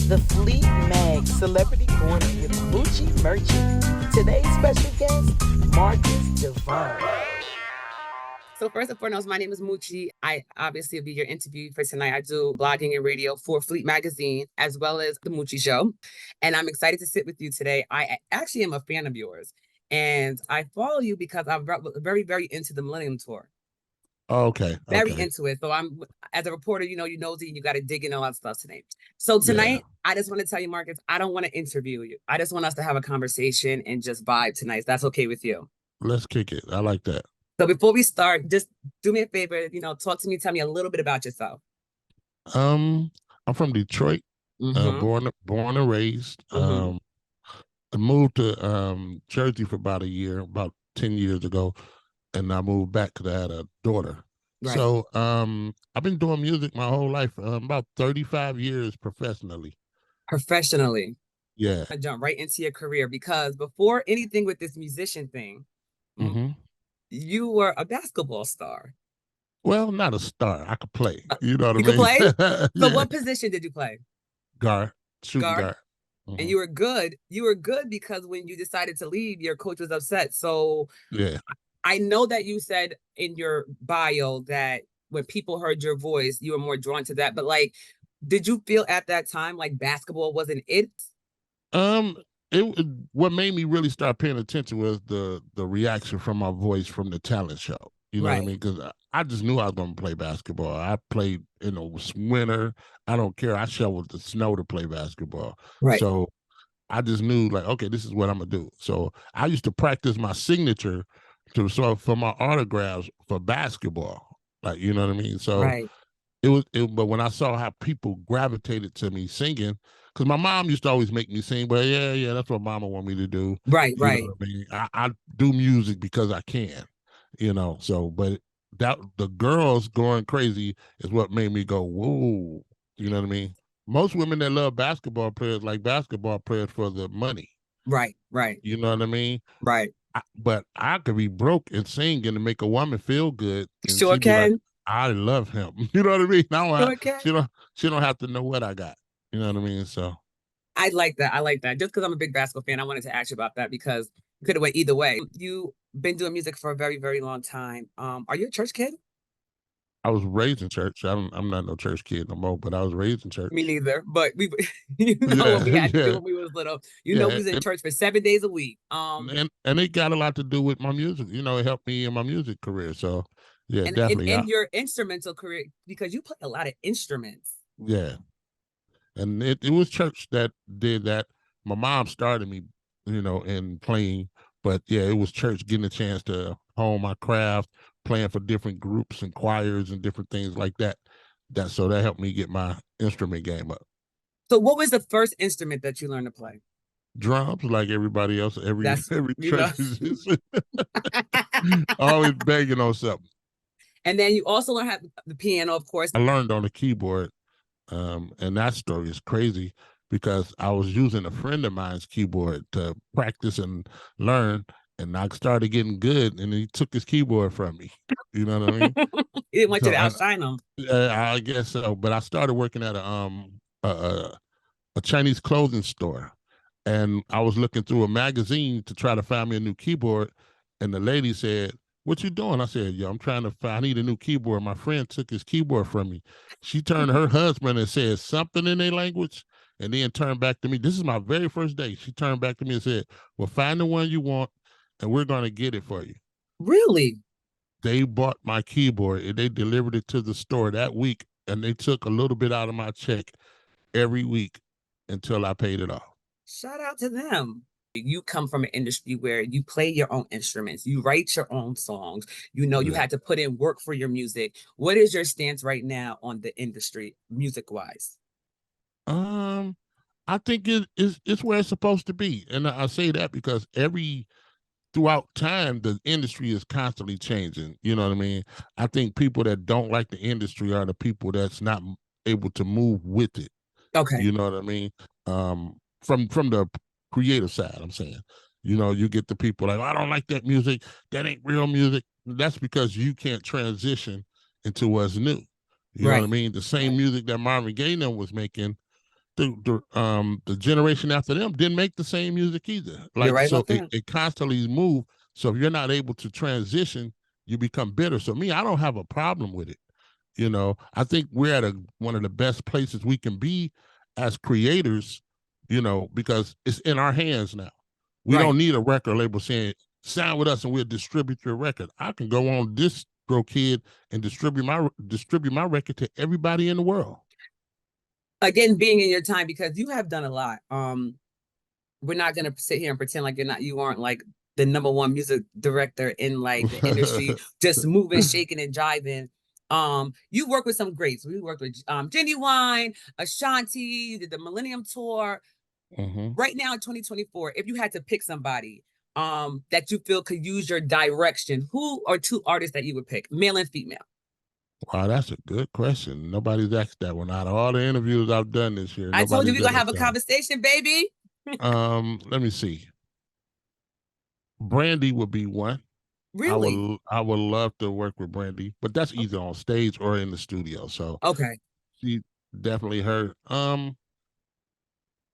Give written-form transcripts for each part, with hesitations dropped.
the Fleet Mag Celebrity Corner with Moochie Merchant. Today's special guest, Marcus Devine. So first and foremost, my name is Moochie. I obviously will be your interview for tonight. I do blogging and radio for Fleet Magazine, as well as The Moochie Show. And I'm excited to sit with you today. I actually am a fan of yours. And I follow you because I'm very, very into the Millennium Tour. Oh, okay. Very into it. So I'm, as a reporter, you nosy and you got to dig in all that stuff today. So tonight, I just want to tell you, Marcus, I don't want to interview you. I just want us to have a conversation and just vibe tonight. That's okay with you. Let's kick it. I like that. So before we start, just do me a favor, talk to me, tell me a little bit about yourself. I'm from Detroit, born and raised. I moved to Jersey for about a year, about 10 years ago, and I moved back because I had a daughter. Right. So I've been doing music my whole life, about 35 years professionally. Professionally? Yeah. I jump right into your career because before anything with this musician thing, you were a basketball star. Well, not a star. I could play. You know what I mean? You could play? So what position did you play? Guard. Shooting guard. And you were good. You were good because when you decided to leave, your coach was upset. So yeah, I know that you said in your bio that when people heard your voice, you were more drawn to that. But did you feel at that time like basketball wasn't it? What made me really start paying attention was the reaction from my voice from the talent show. You know what I mean? Because I just knew I was going to play basketball. I played in the winter. I don't care. I shoveled the snow to play basketball. Right. So I just knew okay, this is what I'm going to do. So I used to practice my signature for my autographs for basketball. You know what I mean? So but when I saw how people gravitated to me singing, because my mom used to always make me sing, but yeah, that's what mama want me to do. Right. Know what I mean? I do music because I can, so, but that the girls going crazy is what made me go, whoa, you know what I mean? Most women that love basketball players like basketball players for the money. Right. You know what I mean? Right. But I could be broke and sing and make a woman feel good. Sure can. I love him. You know what I mean? She don't have to know what I got. You know what I mean? So I like that. Just because I'm a big basketball fan, I wanted to ask you about that because you could have went either way. You've been doing music for a very, very long time. Are you a church kid? I was raised in church. I'm not no church kid no more, but I was raised in church. Me neither. But we, what we had to do when we was little. We was in church for 7 days a week. And it got a lot to do with my music. It helped me in my music career. So yeah, definitely. And your instrumental career, because you play a lot of instruments. Yeah. And it was church that did that. My mom started me, in playing. But yeah, it was church getting a chance to hone my craft, playing for different groups and choirs and different things like that. So that helped me get my instrument game up. So what was the first instrument that you learned to play? Drums, like everybody else. Every church musician. Always banging on something. And then you also learned how the piano, of course. I learned on the keyboard. And that story is crazy because I was using a friend of mine's keyboard to practice and learn, and I started getting good, and he took his keyboard from me. You know what I mean? He didn't want you to outshine him. I guess so. But I started working at a Chinese clothing store, and I was looking through a magazine to try to find me a new keyboard, and the lady said, "What you doing?" I said, "Yo, I'm trying to I need a new keyboard. My friend took his keyboard from me." She turned to her husband and said something in their language, and then turned back to me. This is my very first day. She turned back to me and said, "Well, find the one you want, and we're going to get it for you." Really? They bought my keyboard, and they delivered it to the store that week, and they took a little bit out of my check every week until I paid it off. Shout out to them. You come from an industry where you play your own instruments, you write your own songs, you had to put in work for your music. What is your stance right now on the industry, music-wise? I think it's where it's supposed to be. And I say that because throughout time, the industry is constantly changing. You know what I mean? I think people that don't like the industry are the people that's not able to move with it. Okay. You know what I mean? From the creative side, I'm saying, you get the people like, I don't like that music. That ain't real music. That's because you can't transition into what's new. You know what I mean? The same music that Marvin Gaye was making the generation after them didn't make the same music either. You're Like, right so about that. it constantly moves. So if you're not able to transition, you become bitter. So me, I don't have a problem with it. You know, I think we're at one of the best places we can be as creators, you know, because it's in our hands now. We Right. don't need a record label saying, sign with us and we'll distribute your record. I can go on DistroKid and distribute my record to everybody in the world. Again, being in your time, because you have done a lot. We're not gonna sit here and pretend like you aren't like the number one music director in like the industry, just moving, shaking, and jiving. You work with some greats. We worked with Genuine, Ashanti, you did the Millennium Tour. Mm-hmm. Right now in 2024, if you had to pick somebody that you feel could use your direction, who are two artists that you would pick, male and female? Wow, that's a good question. Nobody's asked that one. Out of all the interviews I've done this year, I told you we're nobody's gonna have asked a that. conversation, baby. Let me see. Brandy would be one. Really? I would love to work with Brandy, but that's either on stage or in the studio. So Okay. she definitely her.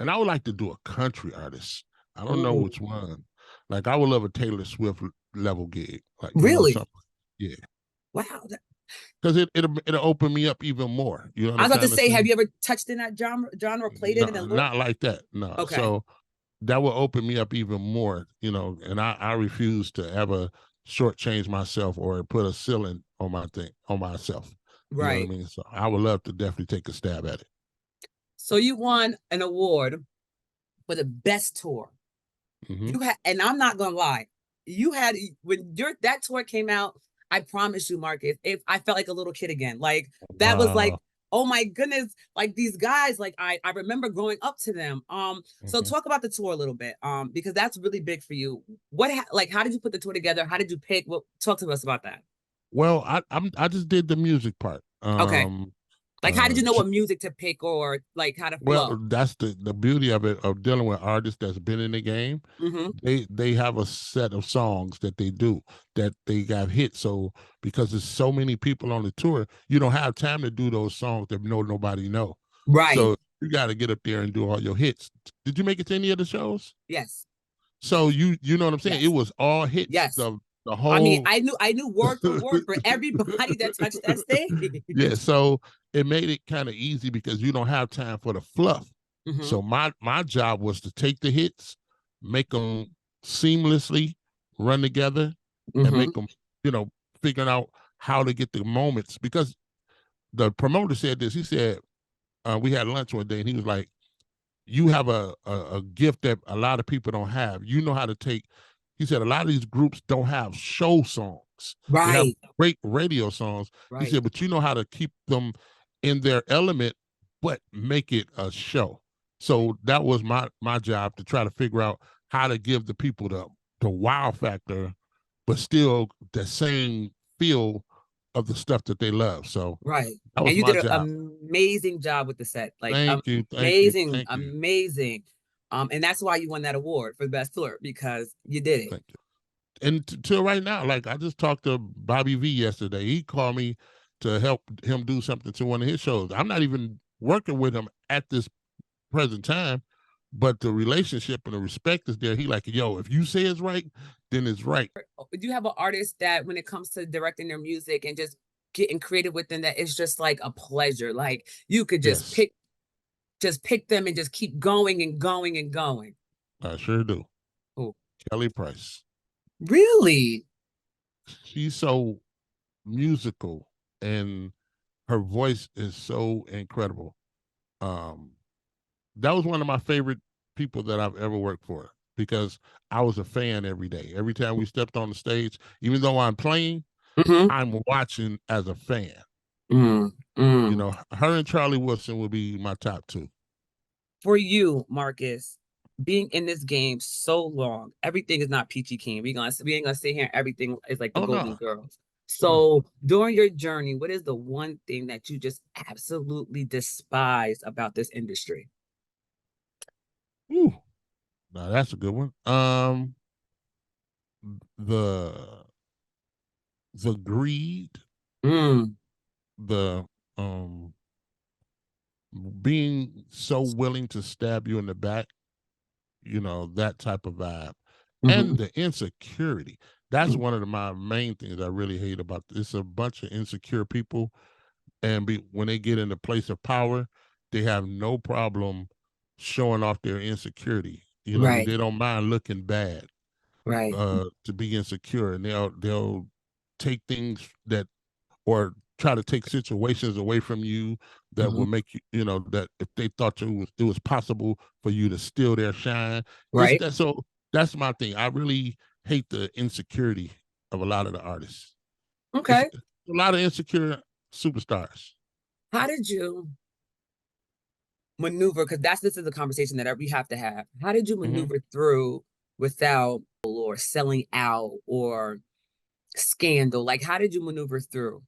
And I would like to do a country artist. I don't know Ooh. which one. Like I would love a Taylor Swift level gig. Like Really? something. Yeah. Wow. Because it'll open me up even more. You know what I I'm was about to trying to say, have say? you ever touched in that genre, played it in a No, little? not like that. No. Okay. So that will open me up even more, you know, and I refuse to ever shortchange myself or put a ceiling on myself. You know what I Right. mean? So I would love to definitely take a stab at it. So you won an award for the best tour. Mm-hmm. You had, and I'm not gonna lie, you had when that tour came out. I promise you, Marcus, if I felt like a little kid again, like that was like, Wow. oh my goodness, like these guys, like I remember growing up to them. So Mm-hmm. talk about the tour a little bit, because that's really big for you. Like, how did you put the tour together? How did you pick? What talk to us about that? Well, I just did the music part. Okay, like how did you know Ch- what music to pick or like how to well, flow? that's the beauty of it, of dealing with artists that's been in the game. Mm-hmm. They have a set of songs that they do that they got hit. So because there's so many people on the tour, you don't have time to do those songs that nobody know. Right. So you got to get up there and do all your hits. Did you make it to any of the shows? Yes. So you know what I'm saying? It Yes. was all hits. Yes. The I mean, whole I knew word for word for everybody that touched that stage. yeah. So it made it kind of easy because you don't have time for the fluff. Mm-hmm. So my job was to take the hits, make them seamlessly run together, and Mm-hmm. make them, you know, figuring out how to get the moments. Because the promoter said this. He said we had lunch one day, and he was like, "You have a gift that a lot of people don't have. You know how to take." He said a lot of these groups don't have show songs. They have Right. great radio songs. He Right. said, but you know how to keep them in their element, but make it a show. So that was my job, to try to figure out how to give the people the wow factor, but still the same feel of the stuff that they love. So Right. that And was you my did job. an amazing job with the set. Like Thank you, thank you, amazing, thank you, amazing. And that's why you won that award for the best tour because you did it. thank you. And till right now, like I just talked to Bobby V yesterday. He called me to help him do something to one of his shows. I'm not even working with him at this present time, but the relationship and the respect is there. He like, yo, if you say it's right, then it's right. Do you have an artist that when it comes to directing their music and just getting creative with them that it's just like a pleasure? Like you could Yes, just pick them and just keep going and going and going. I sure do. Oh, Kelly Price. really? She's so musical and her voice is so incredible. Um, that was one of my favorite people that I've ever worked for because I was a fan every day. Every time we stepped on the stage, even though I'm playing, Mm-hmm. I'm watching as a fan. Mm, You mm. know, her and Charlie Wilson would be my top two. For you, Marcus, being in this game so long, everything is not peachy keen. We ain't gonna sit here and everything is like the Oh Golden no, Girls. no. So during your journey, what is the one thing that you just absolutely despise about this industry? Ooh, now that's a good one. The greed, Mm, the um being so willing to stab you in the back, that type of vibe. Mm-hmm. And the insecurity. That's one of my main things I really hate about this. It's a bunch of insecure people, and when they get in a place of power, they have no problem showing off their insecurity. I mean, Right. they don't mind looking bad Right. to be insecure, and they'll take things that, or try to take situations away from you that Mm-hmm. will make you, that if they thought it was possible for you to steal their shine. It's Right. that. So that's my thing. I really hate the insecurity of a lot of the artists. It's Okay. a lot of insecure superstars. How did you maneuver? Because this is a conversation that we have to have. How did you Mm-hmm. maneuver through without or selling out or scandal? Like, how did you maneuver through?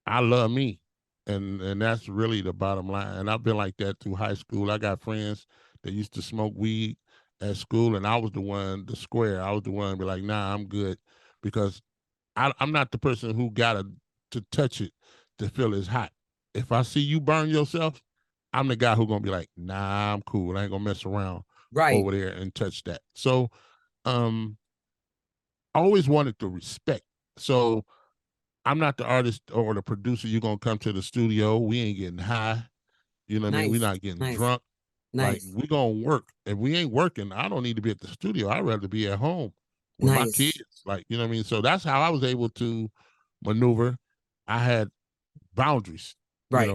I love me. And that's really the bottom line. And I've been like that through high school. I got friends that used to smoke weed at school, and I was the one, the square. I was the one to be like, nah, I'm good. Because I'm not the person who gotta to touch it to feel it's hot. If I see you burn yourself, I'm the guy who gonna be like, nah, I'm cool. I ain't gonna mess around Right. over there and touch that. So um I always wanted the respect. So I'm not the artist or the producer. You're gonna come to the studio. We ain't getting high. You know what I mean? We're Nice. not getting Nice. drunk. Like, Nice. we gonna work. If we ain't working, I don't need to be at the studio. I'd rather be at home with my Nice. kids. Like, you know what I mean? So that's how I was able to maneuver. I had boundaries, Right.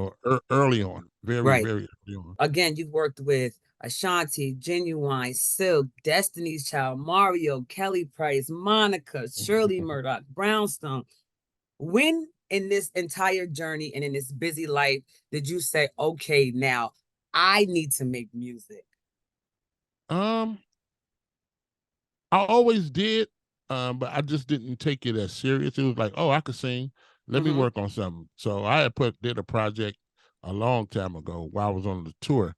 early on, very, Right. very early on. Again, you've worked with Ashanti, Genuine, Silk, Destiny's Child, Mario, Kelly Price, Monica, Shirley Murdoch, Brownstone. When in this entire journey and in this busy life did you say, okay, now I need to make music? Um, I always did, but I just didn't take it as serious. It was like, oh, I could sing. Let me Mm-hmm. work on something. So I had did a project a long time ago while I was on the tour,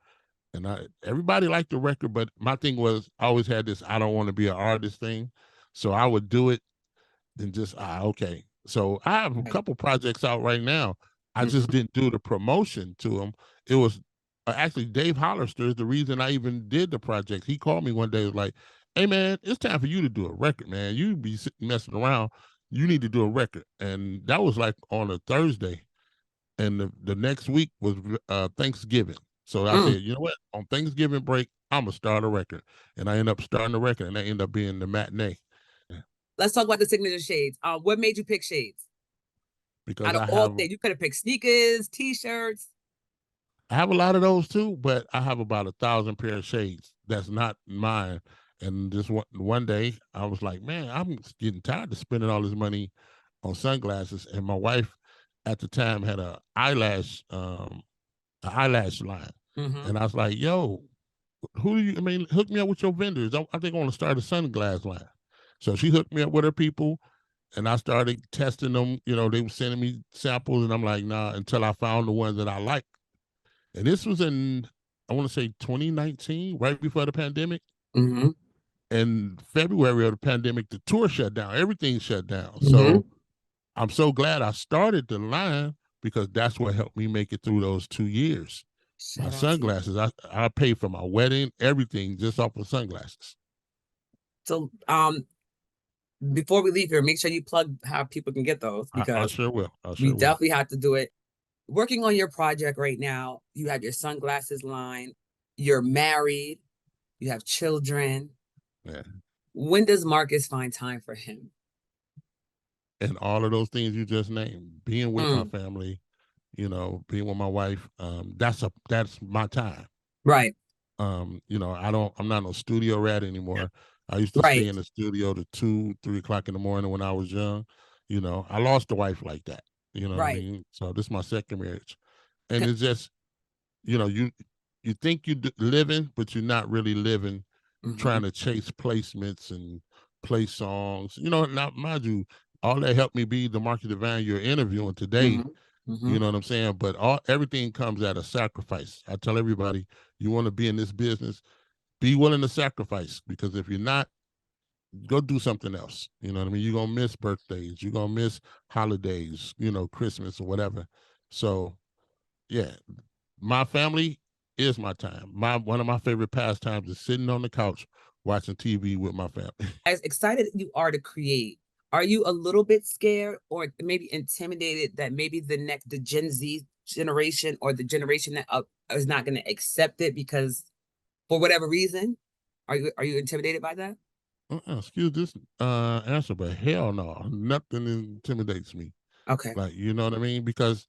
and everybody liked the record, but my thing was I always had this I don't want to be an artist thing, so I would do it and just okay. So I have a Right. couple projects out right now. I just Mm-hmm. didn't do the promotion to them. It was actually Dave Hollister is the reason I even did the project. He called me one day, was like, "Hey man, it's time for you to do a record, man. You be sitting messing around. You need to do a record." And that was like on a Thursday, and the next week was Thanksgiving. So I Mm. said, you know what? On Thanksgiving break, I'm gonna start a record, and I end up starting the record, and that ended up being the matinee. Let's talk about the signature shades. What made you pick shades? Because Out of all things, you could have picked sneakers, t-shirts. I have a lot of those too, but I have about 1,000 pair of shades that's not mine. And this one day, I was like, man, I'm getting tired of spending all this money on sunglasses. And my wife at the time had an eyelash line, Mm-hmm. and I was like, yo, who do you? I mean, hook me up with your vendors. I think I want to start a sunglass line. So she hooked me up with her people, and I started testing them. They were sending me samples, and I'm like, nah, until I found the ones that I like. And this was in, I want to say 2019, right before the pandemic. Mm-hmm. In February of the pandemic, the tour shut down. Everything shut down. Mm-hmm. So I'm so glad I started the line because that's what helped me make it through those 2 years. My Shout out to you. sunglasses, I paid for my wedding, everything just off of sunglasses. So before we leave here, make sure you plug how people can get those I because sure will. I we sure will. definitely have to do it. Working on your project right now, you have your sunglasses line, you're married, you have children. Yeah. When does Marcus find time for him? And all of those things you just named, being with my Mm. family, being with my wife, that's my time. Right. I'm not no studio rat anymore. I used to stay Right. in the studio to 2, 3 o'clock in the morning when I was young. I lost a wife like that. You know what I Right. mean? So this is my second marriage. And it's just, you think you living, but you're not really living, Mm-hmm. trying to chase placements and play songs. Now mind you, all that helped me be the Marcus Devine you're interviewing today. Mm-hmm. Mm-hmm. You know what I'm saying? But everything comes at a sacrifice. I tell everybody, you want to be in this business, be willing to sacrifice, because if you're not, go do something else. You know what I mean? You're gonna miss birthdays, you're gonna miss holidays, Christmas or whatever. So yeah, my family is my time. One of my favorite pastimes is sitting on the couch watching TV with my family. As excited you are to create, are you a little bit scared or maybe intimidated that maybe the Gen Z generation or the generation that is not going to accept it because for whatever reason? Are you intimidated by that? Excuse this answer, but hell no, nothing intimidates me. Okay. Like, you know what I mean? Because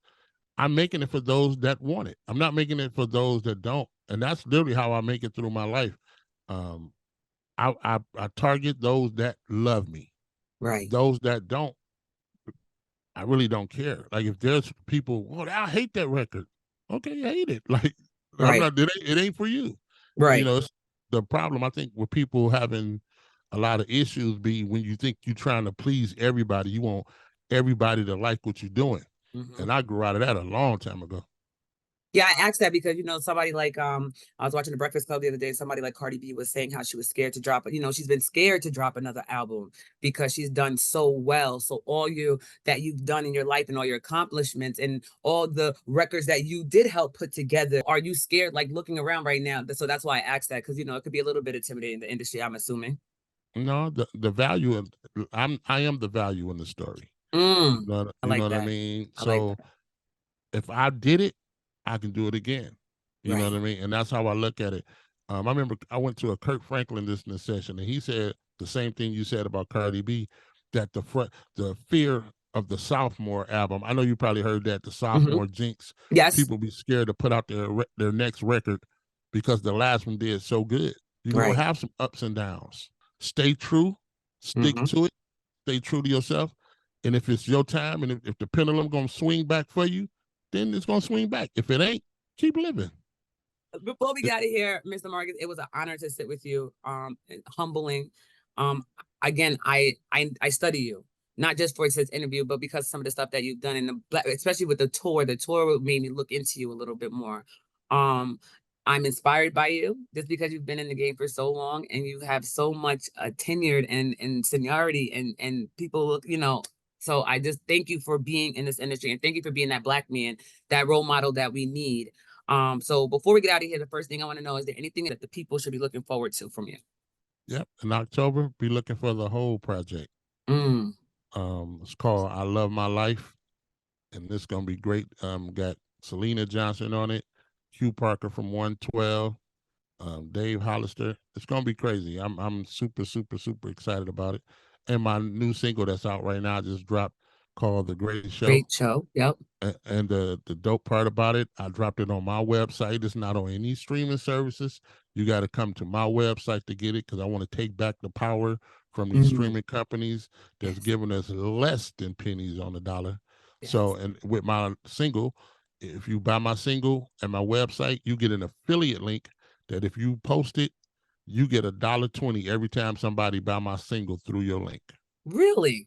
I'm making it for those that want it. I'm not making it for those that don't. And that's literally how I make it through my life. Um, I target those that love me. Right. Those that don't, I really don't care. Like if there's people, well, I hate that record. Okay, hate it. Like I'm Right. not. It ain't for you. Right. You know, it's the problem I think with people having a lot of issues be when you think you're trying to please everybody. You want everybody to like what you're doing. Mhm. And I grew out of that a long time ago. Yeah, I asked that because somebody like I was watching the Breakfast Club the other day. Somebody like Cardi B was saying how she was scared to drop it. She's been scared to drop another album because she's done so well. So all that you've done in your life and all your accomplishments and all the records that you did help put together, are you scared like looking around right now? So that's why I asked that because it could be a little bit intimidating in the industry, I'm assuming. No, the value of I am the value in the story. I You like know what I that. mean? I like So that. if I did it, I can do it again. You know Right. what I mean? And that's how I look at it. I remember I went to a Kirk Franklin listening session, and he said the same thing you said about Cardi B, that the fear of the sophomore album. I know you probably heard that, the sophomore jinx. Yes. People be scared to put out their next record because the last one did so good. You're gonna Right. have some ups and downs. Stay true, stick to it, stay true to yourself. And if it's your time and if the pendulum gonna swing back for you, then it's gonna swing back. If it ain't, keep living. Before we got here, Mr. Marcus, it was an honor to sit with you. And humbling. Again, I study you, not just for this interview, but because some of the stuff that you've done especially with the tour. The tour made me look into you a little bit more. I'm inspired by you just because you've been in the game for so long and you have so much tenured and seniority and people, So I just thank you for being in this industry and thank you for being that Black man, that role model that we need. So before we get out of here, the first thing I want to know, is there anything that the people should be looking forward to from you? Yep. In October, be looking for the whole project. Mm. It's called I Love My Life, and this is gonna be great. Got Selena Johnson on it, Hugh Parker from 112, Dave Hollister. It's gonna be crazy. I'm super, super, super excited about it. And my new single that's out right now just dropped called The Great Show. Great show. Yep. And the dope part about it, I dropped it on my website. It's not on any streaming services. You got to come to my website to get it because I want to take back the power from these streaming companies that's giving us less than pennies on the dollar. Yes. So, and with my single, if you buy my single at my website, you get an affiliate link that if you post it, you get $1.20 every time somebody buy my single through your link. Really?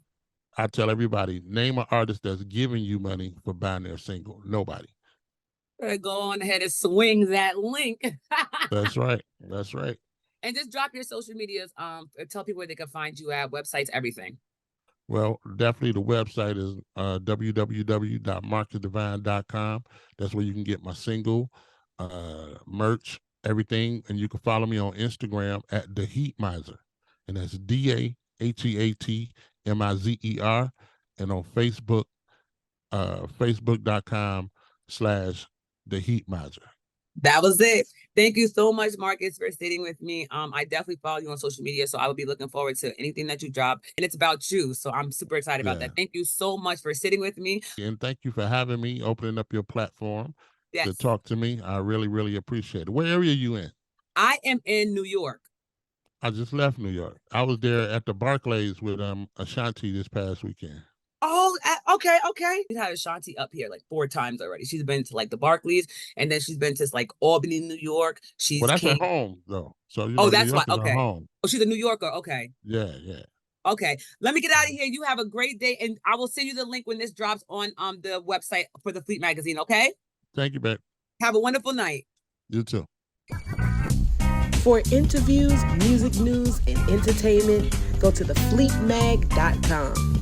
I tell everybody, name an artist that's giving you money for buying their single. Nobody. Go on ahead and swing that link. That's right. That's right. And just drop your social medias. Tell people where they can find you at, websites, everything. Well, definitely the website is www.marcusdevine.com. That's where you can get my single, merch, everything. And you can follow me on Instagram at The Heat Miser. And that's DAHEATMIZER. And on Facebook, facebook.com/The Heat Miser. That was it. Thank you so much, Marcus, for sitting with me. I definitely follow you on social media, so I will be looking forward to anything that you drop. And it's about you, so I'm super excited about that. Thank you so much for sitting with me. And thank you for having me, opening up your platform to talk to me. I really, really appreciate it. What area are you in? I am in New York. I just left New York. I was there at the Barclays with Ashanti this past weekend. Oh, okay. We've had Ashanti up here like 4 times already. She's been to like the Barclays, and then she's been to like Albany, New York. Well, that's at home though. So that's why. Okay. Home. Oh, she's a New Yorker. Okay. Yeah. Okay. Let me get out of here. You have a great day, and I will send you the link when this drops on the website for the Fleet magazine. Okay. Thank you, babe. Have a wonderful night. You too. For interviews, music news, and entertainment, go to thefleetmag.com.